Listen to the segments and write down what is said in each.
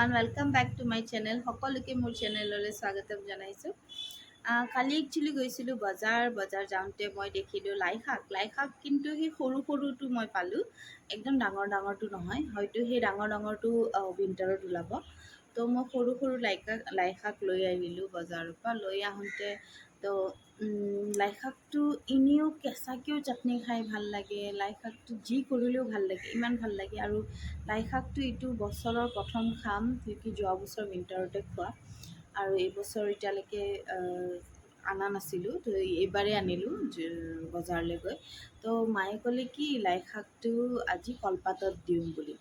everyone, welcome back to my channel. সকলোকে মোৰ চেনেললৈ স্বাগতম জনাইছো। কালি একচুয়ালি গৈছিলো বজাৰ যাওঁতে মই দেখিলো লাই শাক কিন্তু সেই সৰু সৰুটো মই পালো একদম ডাঙৰটো নহয় হয়তো সেই ডাঙৰটো উইন্টাৰত ওলাব তো মই সৰু লাই শাক লৈ আহিলো বজাৰৰ পৰা লৈ আহোঁতে তো লাই শাকটো এনেও কেঁচাকেও চাটনি খাই ভাল লাগে লাই শাকটো যি কৰিলেও ভাল লাগে ইমান ভাল লাগে আৰু লাই শাকটো এইটো বছৰৰ প্ৰথম খাম কি যোৱা বছৰ উইণ্টাৰতে খোৱা আৰু এই বছৰ এতিয়ালৈকে আনা নাছিলোঁ তো এইবাৰেই আনিলোঁ বজাৰলৈ গৈ তো মায়ে ক'লে কি লাই শাকটো আজি কলপাতত দিওঁ বুলি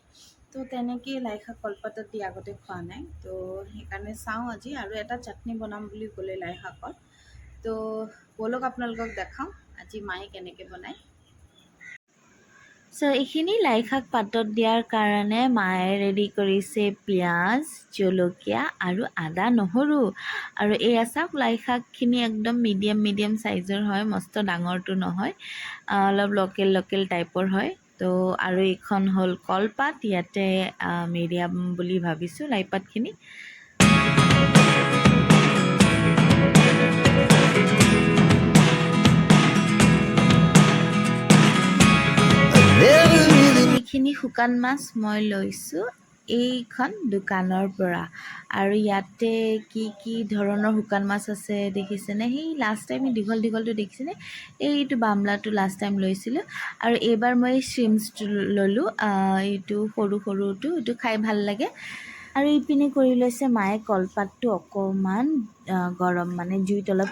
তো তেনেকৈ লাই শাক কলপাতত দি আগতে খোৱা নাই তো সেইকাৰণে চাওঁ আজি আৰু এটা চাটনি বনাম বুলি ক'লে লাই শাকৰ তো ব'লক আপোনালোকক দেখাওঁ আজি মায়ে কেনেকৈ বনায় চ' এইখিনি লাই শাক পাতত দিয়াৰ কাৰণে মায়ে ৰেডি কৰিছে পিঁয়াজ জলকীয়া আৰু আদা নহৰু আৰু এয়া চাওক লাই শাকখিনি একদম মিডিয়াম চাইজৰ হয় মস্ত ডাঙৰটো নহয় অলপ লোকেল টাইপৰ হয় তো আৰু এইখন হ'ল কলপাত ইয়াতে মিডিয়াম বুলি ভাবিছোঁ লাই পাতখিনি এইখিনি শুকান মাছ মই লৈছোঁ এইখন দোকানৰ পৰা আৰু ইয়াতে কি ধৰণৰ শুকান মাছ আছে দেখিছেনে সেই লাষ্ট টাইম দীঘলটো দেখিছেনে এইটো বামলাটো লাষ্ট টাইম লৈছিলোঁ আৰু এইবাৰ মই শ্ৰিমছটো ল'লোঁ এইটো সৰুটো এইটো খাই ভাল লাগে আৰু ইপিনে কৰি লৈছে মায়ে কলপাতটো অকণমান গৰম মানে জুইত অলপ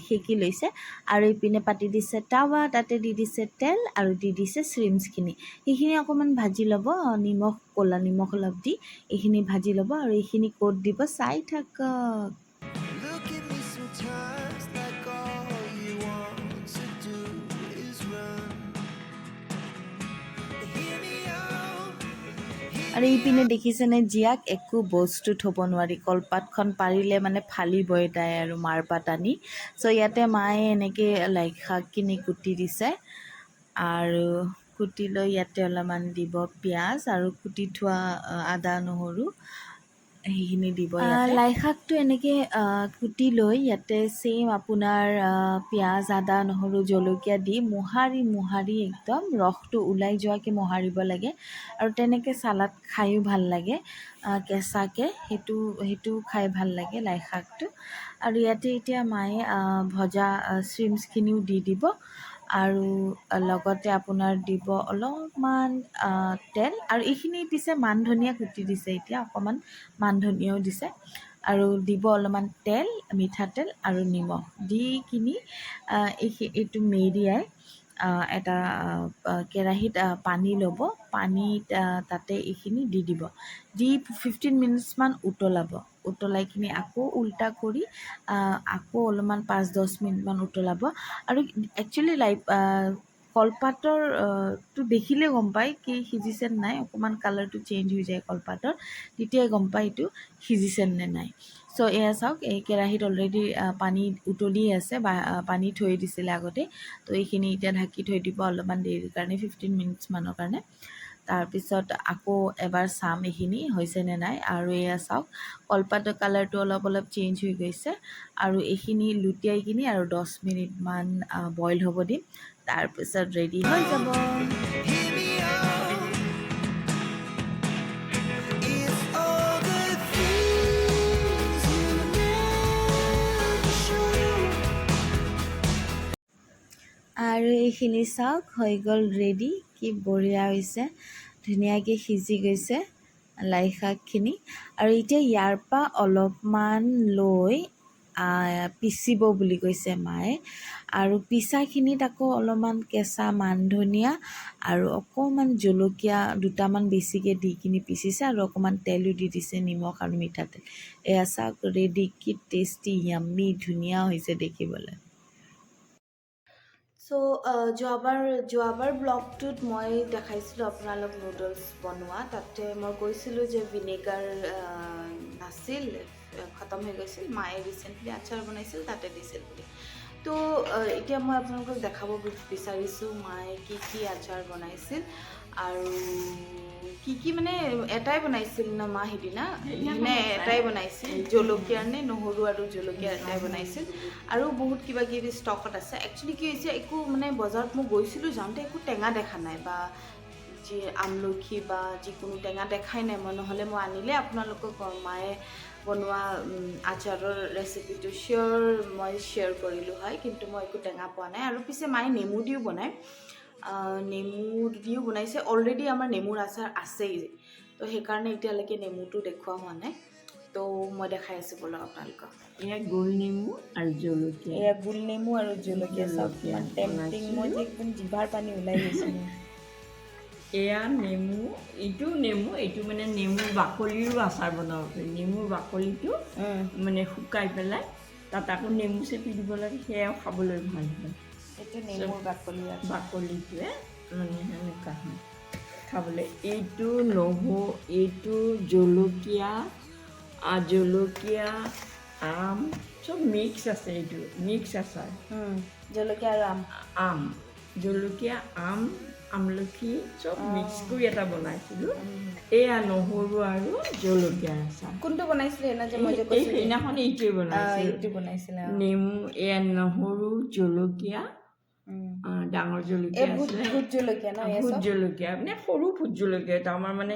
সেকি লৈছে আৰু ইপিনে পাতি দিছে টাৱা তাতে দি দিছে তেল আৰু দি দিছে শ্ৰিমছখিনি সেইখিনি অকণমান ভাজি ল'ব ক'লা নিমখ অলপ দি এইখিনি ভাজি ল'ব আৰু এইখিনি ক'ত দিব চাই থাকক আৰু ইপিনে দেখিছেনে জীয়াক একো বস্তু থ'ব নোৱাৰি কলপাতখন পাৰিলে মানে ফালিবই তাই আৰু মাৰপাত আনি চ' ইয়াতে মায়ে এনেকৈ লাই শাকখিনি কুটি দিছে আৰু কুটি লৈ ইয়াতে অলপমান দিব পিঁয়াজ আৰু কুটি থোৱা আদা নহৰু সেইখিনি দিব লাই শাকটো এনেকৈ কুটি লৈ ইয়াতে চেম আপোনাৰ পিঁয়াজ আদা নহৰু জলকীয়া দি মোহাৰি একদম ৰসটো ওলাই যোৱাকৈ মোহাৰিব লাগে আৰু তেনেকৈ চালাড খায়ো ভাল লাগে কেঁচাকৈ সেইটো খাই ভাল লাগে লাই শাকটো আৰু ইয়াতে এতিয়া মায়ে ভজা শ্ৰিমছখিনিও দি দিব আৰু লগতে আপোনাৰ দিব অলপমান তেল আৰু এইখিনি দিছে মান ধনিয়া কুটি দিছে এতিয়া অকণমান মান ধনিয়াও দিছে আৰু দিব অলপমান তেল মিঠাতেল আৰু নিমখ দি কিনি এইটো মেৰিয়াই এটা কেৰাহীত পানী ল'ব পানীত তাতে এইখিনি দি দিব দি 15 মিনিটছমান উতলাই কিনি আকৌ উল্টা কৰি আকৌ অলপমান 5-10 মিনিটমান উতলাব আৰু একচুৱেলি কলপাতৰ টো দেখিলে গম পায় কি সিজিছে নাই অকণমান কালাৰটো চেঞ্জ হৈ যায় কলপাতৰ তেতিয়াই গম পায় এইটো সিজিছে নে নাই চ' এয়া চাওক এই কেৰাহীত অলৰেডি পানী উতলি আছে বা পানী থৈ দিছিলে আগতে তো এইখিনি এতিয়া ঢাকি থৈ দিব অলপমান দেৰিৰ কাৰণে 15 মিনিটছমানৰ কাৰণে তাৰপিছত আকৌ এবাৰ চাম এইখিনি হৈছেনে নাই আৰু এয়া চাওক কলপাতৰ কালাৰটো অলপ চেঞ্জ হৈ গৈছে আৰু এইখিনি লুটিয়াই কিনি আৰু 10 মিনিটমান বইল হ'ব দিম তাৰপিছত ৰেডি হৈ যাব আৰু এইখিনি চাওক হৈ গ'ল ৰেডি কি বঢ়িয়া হৈছে ধুনীয়াকৈ সিজি গৈছে লাই শাকখিনি আৰু এতিয়া ইয়াৰ পৰা অলপমান লৈ পিচিব বুলি কৈছে মায়ে আৰু পিচাখিনিত আকৌ অলপমান কেঁচা মান ধনিয়া আৰু অকণমান জলকীয়া দুটামান বেছিকৈ দি কিনি পিচিছে আৰু অকণমান তেলো দি দিছে নিমখ আৰু মিঠাতেল এয়া চাওক ৰেডি কি টেষ্টি য়াম্মি ধুনীয়া হৈছে দেখিবলৈ চ' যোৱাবাৰ ব্লগটোত মই দেখাইছিলোঁ আপোনালোক নুডলছ বনোৱা তাতে মই কৈছিলোঁ যে ভিনেগাৰ নাছিল খতম হৈ গৈছিল মায়ে ৰিচেণ্টলি আচাৰ বনাইছিল তাতে দিছিল বুলি তো এতিয়া মই আপোনালোকক দেখাব বিচাৰিছোঁ মায়ে কি আচাৰ বনাইছিল আৰু কি মানে এটাই বনাইছিল ন মা সেইদিনা মানে এটাই বনাইছিল জলকীয়া নে নহৰু আৰু জলকীয়া এটাই বনাইছিল আৰু বহুত কিবা কিবি ষ্টকত আছে একচুৱেলি কি হৈছে একো মানে বজাৰত মই গৈছিলোঁ যাওঁতে একো টেঙা দেখা নাই বা যি আমলখি বা যিকোনো টেঙা দেখাই নাই মই নহ'লে মই আনিলে আপোনালোকক মায়ে বনোৱা আচাৰৰ ৰেচিপিটো মই শ্বেয়াৰ কৰিলোঁ হয় কিন্তু মই একো টেঙা পোৱা নাই আৰু পিছে মায়ে নেমু দিও বনায় নেমু দিও বনাইছে অলৰেডি আমাৰ নেমুৰ আচাৰ আছেই তো সেইকাৰণে এতিয়ালৈকে নেমুটো দেখুওৱা হোৱা নাই তো মই দেখাই আছোঁ বলক আপোনালোকক এয়া গোল নেমু আৰু জলকীয়া এয়া গোল নেমু আৰু জলকীয়া চাওক কিমান টেম্পটিং মই যে একদম জিভাৰ পানী ওলাই গৈছে এয়া নেমু এইটো মানে নেমুৰ বাকলিৰো আচাৰ বনাব পাৰি নেমুৰ বাকলিটো মানে শুকাই পেলাই তাত আকৌ নেমু চেপি দিব লাগে সেয়াও খাবলৈ ভাল হয় এইটো নেমুৰ বাকলিটোৱে মানে সেনেকুৱা হয় খাবলৈ এইটো নহৰু এইটো জলকীয়া আম চব মিক্স আছে এইটো মিক্স আচাৰ জলকীয়া আৰু আম জলকীয়া আমলখি চব মিক্স কৰি এটা বনাইছিলোঁ এয়া নহৰু আৰু জলকীয়াৰ আচাৰ কোনটো বনাইছিলে সেইদিনাখন এইটোৱে বনাইছিলে নেমু এয়া নহৰু জলকীয়া ডাঙৰ জলকীয়া আছিলে ভোট জলকীয়া মানে সৰু ভোট জলকীয়া এটা আমাৰ মানে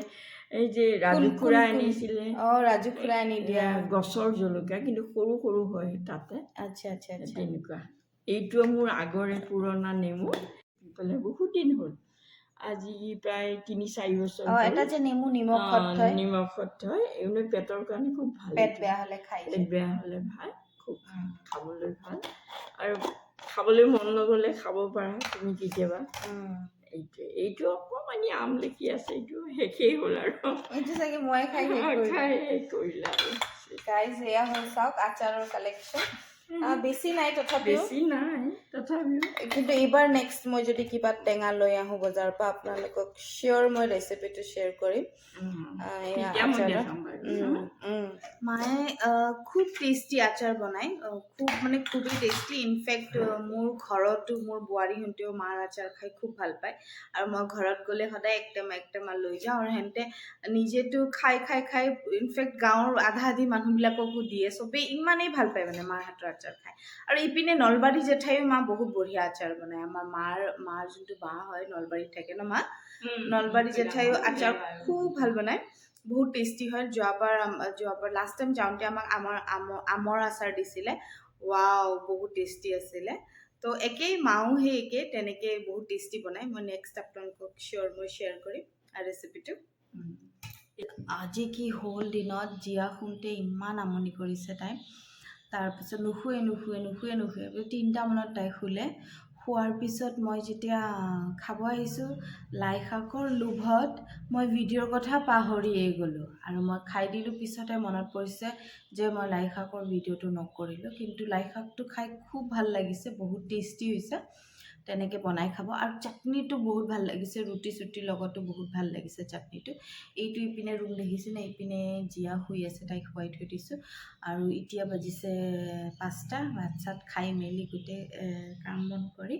এই যে ৰাজু খুৰাই আনিছিলে ৰাজু খুৰাই আনি দিয়া গছৰ জলকীয়া কিন্তু সৰু সৰু হয় তাতে আচ্ছা তেনেকুৱা এইটো মোৰ আগৰে পুৰণা নেমু পেলাই বহুত দিন হ'ল আজি প্ৰায় 3-4 বছৰ এটা যে নেমু নিমখত থয় এইবিলাক পেটৰ কাৰণে খুব ভাল পেট বেয়া হ'লে ভাল খুব খাবলৈ ভাল আৰু খাবলৈ মন নগ'লে খাব পাৰা তুমি কেতিয়াবা এইটো অকণমানি আমলখি আছে এইটো শেষেই হ'ল আৰু এইটো চাগে মই খাই শেষ কৰিলা আৰু গাইজ এয়া হ'ল চাওক আচাৰৰ কালেকশ্যন বেছি নাই তথাপিও কিন্তু এইবাৰ নেক্সট মই যদি কিবা টেঙা লৈ আহোঁ বজাৰৰ পৰা আপোনালোকক চিয়'ৰ মই ৰেচিপিটো শ্বেয়াৰ কৰিম মায়ে খুব টেষ্টি আচাৰ বনায় খুবেই টেষ্টি ইনফেক্ট মোৰ ঘৰতো মোৰ বোৱাৰীহঁতেও মাৰ আচাৰ খাই খুব ভাল পায় আৰু মই ঘৰত গ'লে সদায় একটেমা লৈ যাওঁ আৰু সিহঁতে নিজেতো খাই ইনফেক্ট গাঁৱৰ আধা মানুহবিলাককো দিয়ে চবেই ইমানেই ভাল পায় মানে মাৰ হাতৰ আচাৰ খায় আৰু ইপিনে নলবাৰী জেঠাইও মা বহুত বঢ়িয়া আচাৰ বনায় আমাৰ মাৰ যোনটো মা হয় নলবাৰীত থাকে ন মা নলবাৰী জেঠাইও আচাৰ খুব ভাল বনায় বহুত টেষ্টি হয় যোৱাবাৰ লাষ্ট টাইম যাওঁতে আমাক আমৰ আচাৰ দিছিলে ৱাও বহুত টেষ্টি আছিলে তো একেই মাও সেই একে তেনেকৈ বহুত টেষ্টি বনায় মই নেক্সট আপোনালোকক মই শ্বেয়াৰ কৰিম ৰেচিপিটো আজি কি হ'ল দিনত জিয়া শুওঁতে ইমান আমনি কৰিছে তাই তাৰপিছত নুশুৱে 3টা মানত তাই শুলে শোৱাৰ পিছত মই যেতিয়া খাব আহিছোঁ লাই শাকৰ লোভত মই ভিডিঅ'ৰ কথা পাহৰিয়েই গ'লোঁ আৰু মই খাই দিলোঁ পিছতে মনত পৰিছে যে মই লাই শাকৰ ভিডিঅ'টো নকৰিলোঁ কিন্তু লাই শাকটো খাই খুব ভাল লাগিছে বহুত টেষ্টি হৈছে তেনেকৈ বনাই খাব আৰু চাটনিটো বহুত ভাল লাগিছে ৰুটি চুটিৰ লগতো বহুত ভাল লাগিছে চাটনিটো এইটো ইপিনে ৰুম দেখিছেনে ইপিনে জিয়া শুই আছে তাইক শুৱাই থৈ দিছোঁ আৰু এতিয়া বাজিছে 5টা ভাত চাত খাই মেলি গোটেই কাম বন কৰি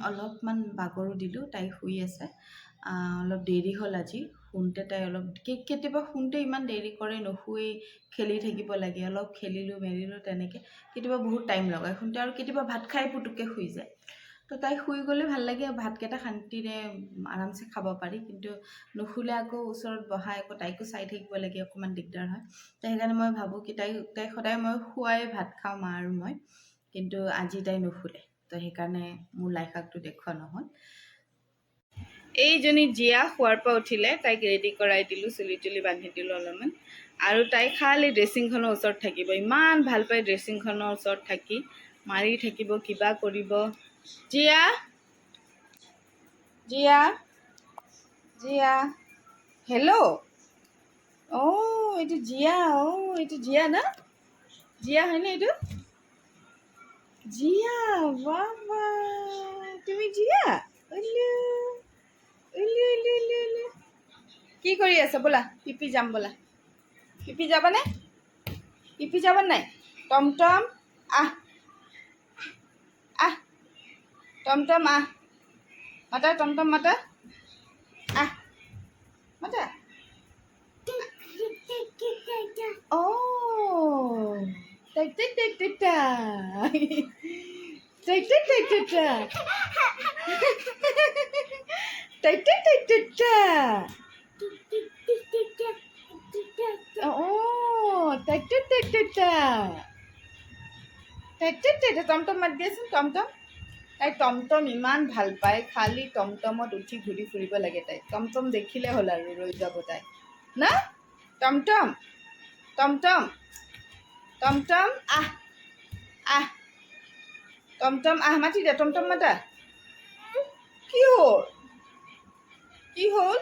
অলপমান বাগৰো দিলোঁ তাই শুই আছে অলপ দেৰি হ'ল আজি শুওঁতে তাই অলপ কেতিয়াবা শুওঁতে ইমান দেৰি কৰে নুশুৱেই খেলি থাকিব লাগে অলপ খেলিলোঁ মেলিলোঁ তেনেকৈ কেতিয়াবা বহুত টাইম লগায় শুওঁতে আৰু কেতিয়াবা ভাত খাই পুটুককৈ শুই যায় তো তাই শুই গ'লে ভাল লাগে ভাতকেইটা শান্তিৰে আৰামছে খাব পাৰি কিন্তু নুশুলে আকৌ ওচৰত বহাই আকৌ তাইকো চাই থাকিব লাগে অকণমান দিগদাৰ হয় তো সেইকাৰণে মই ভাবোঁ কি তাইক সদায় মই শুৱাই ভাত খাওঁ মা আৰু মই কিন্তু আজি তাই নুশুলে তো সেইকাৰণে মোৰ লাই শাকটো দেখুওৱা নহ'ল এইজনী জিয়া শোৱাৰ পৰা উঠিলে তাইক ৰেডি কৰাই দিলোঁ চুলি তুলি বান্ধি দিলোঁ অলপমান আৰু তাই খালি ড্ৰেছিংখনৰ ওচৰত থাকিব ইমান ভাল পায় ড্ৰেছিংখনৰ ওচৰত থাকি মাৰি থাকিব কিবা কৰিব জিয়া জিয়া জিয়া হেল্ল' এইটো জিয়া এইটো জিয়া না জিয়া হয়নে এইটো জিয়া বাবা তুমি জিয়া কি কৰি আছা ব'লা পিপি যাম ব'লা পিপি যাবানে পিপি যাবা নাই টমটম আহ টমটম আহ মাতা টমটম মাতা আহ মাতা oh tak tak tak tak tak tak tak tak tak tak tak tak oh tak tak tak tak tak tak tak টমটম মাত দিয়াচোন টমটম তাই টমটম ইমান ভাল পায় খালি টমটমত উঠি ঘূৰি ফুৰিব লাগে তাই টমটম দেখিলে হ'ল আৰু ৰৈ যাব তাই না টমটম টমটম টমটম আহ আহ টমটম আহ মাতি দে টমটম মাতা কি হ'ল কি হ'ল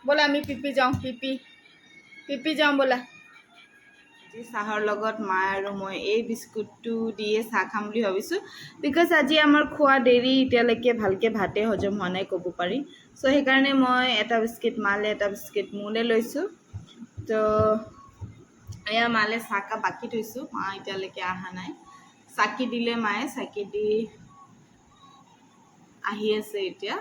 ব'লা আমি পিপি যাওঁ পিপি যাওঁ ব'লা আজি চাহৰ লগত মা আৰু মই এই বিস্কুটটো দিয়ে চাহ খাম বুলি ভাবিছোঁ বিকজ আজি আমাৰ খোৱা দেৰি এতিয়ালৈকে ভালকৈ ভাতে হজম হোৱা নাই ক'ব পাৰি চ' সেইকাৰণে মই এটা বিস্কুট মালে এটা বিস্কুট মোলে লৈছোঁ তো এয়া মালে চাহকাপ বাকি থৈছোঁ মা এতিয়ালৈকে অহা নাই চাকি দিলে মায়ে চাকি দি আহি আছে এতিয়া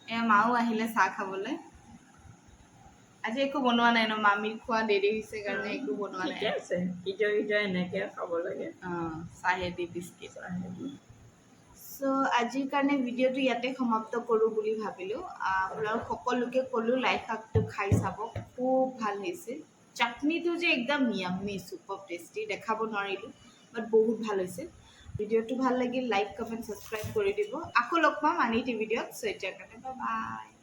এয়া মাও আহিলে চাহ খাবলৈ আজি একো বনোৱা নাই ন মামীৰ খোৱা দেৰি হৈছে কাৰণে একো বনোৱা নাই ঠিকে আছে ইজয় এনেকৈ খাব লাগে চাহেদি বিস্কিট চ' আজিৰ কাৰণে ভিডিঅ'টো ইয়াতে সমাপ্ত কৰোঁ বুলি ভাবিলোঁ আপোনালোক সকলোকে ক'লোঁ লাই শাকটো খাই চাব খুব ভাল হৈছে চাটনিটো যে একদম য়াম্মি চুপাৰ টেষ্টি দেখাব নোৱাৰিলোঁ বাট বহুত ভাল হৈছে ভিডিঅ'টো ভাল লাগিল লাইক কমেণ্ট ছাবস্ক্ৰাইব কৰি দিব আকৌ লগ পাম আন এটি ভিডিঅ'ত চ' এতিয়াৰ কাৰণে বাই বাই